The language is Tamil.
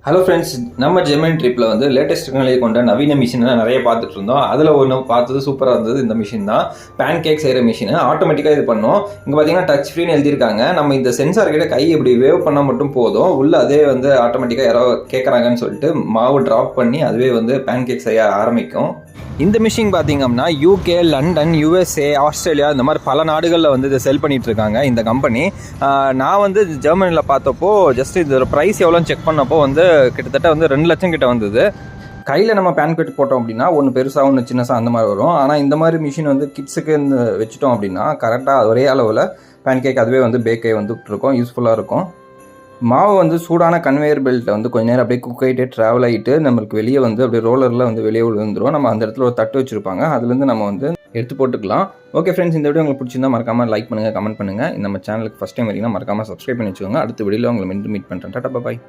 ஹலோ ஃப்ரெண்ட்ஸ், நம்ம ஜெர்மன் ட்ரிப்பில் வந்து லேட்டஸ்ட் டெக்னாலஜி கொண்ட நவீன மிஷினை நிறைய பார்த்துட்டு இருந்தோம். அதில் ஒன்று பார்த்தது சூப்பராக இருந்தது. இந்த மிஷின் தான் பேன் கேக் செய்கிற மிஷின். ஆட்டோமேட்டிக்காக இது பண்ணும். இங்கே பார்த்தீங்கன்னா டச் ஃப்ரீன்னு எழுதியிருக்காங்க. நம்ம இந்த சென்சார் கிட்ட கை இப்படி வேவ் பண்ணால் மட்டும் போதும். உள்ள அதே வந்து ஆட்டோமேட்டிக்காக யாரோ கேட்குறாங்கன்னு சொல்லிட்டு மாவு ட்ராப் பண்ணி அதுவே வந்து பேன் கேக் செய்ய ஆரம்பிக்கும். இந்த மிஷின் பார்த்தீங்கன்னா யூகே, லண்டன், யூஎஸ்ஏ, ஆஸ்திரேலியா இந்த மாதிரி பல நாடுகளில் வந்து இதை செல் பண்ணிட்டு இருக்காங்க இந்த கம்பெனி. நான் வந்து ஜெர்மனியில் பார்த்தப்போ ஜஸ்ட் இதோட ப்ரைஸ் எவ்வளோன்னு செக் பண்ணப்போ வந்து கிட்டத்தட்ட வந்து 2 லட்சம் கிட்ட வந்தது. கையில் நம்ம பேன் கேக் போட்டோம் அப்படின்னா ஒன்று பெருசாக ஒன்று சின்னசாக அந்த மாதிரி வரும். ஆனால் இந்த மாதிரி மிஷின் வந்து கிட்ஸுக்கு வச்சுட்டோம் அப்படின்னா கரெக்டாக ஒரே அளவில் பேன் கேக் அதுவே வந்து பேக்கே வந்துட்டு இருக்கும். யூஸ்ஃபுல்லாக இருக்கும். மாவு வந்து சூடான கன்வேயர் பெல்ட்டை வந்து கொஞ்ச நேரம் அப்படியே குக் ஆகிட்டே ட்ராவல் ஆகிட்டு நம்மளுக்கு வெளியே வந்து அப்படியே ரோலரில் வந்து வெளியே விழுந்துடும். நம்ம அந்த இடத்துல ஒரு தட்டு வச்சுருப்பாங்க, அதுலேருந்து நம்ம வந்து எடுத்து போட்டுக்கலாம். ஓகே ஃப்ரெண்ட்ஸ், இந்த வீடியோ உங்களுக்கு பிடிச்சிருந்தா மறக்காமல் லைக் பண்ணுங்கள், கமெண்ட் பண்ணுங்கள். நம்ம சேனலுக்கு ஃபஸ்ட் டைம் வரீங்கன்னா மறக்காமல் சப்ஸ்கிரைப் பண்ணி வச்சுக்கோங்க. அடுத்த வீடியோவில் உங்களை மீட் பண்ணுறேன். டாடா, பாய்.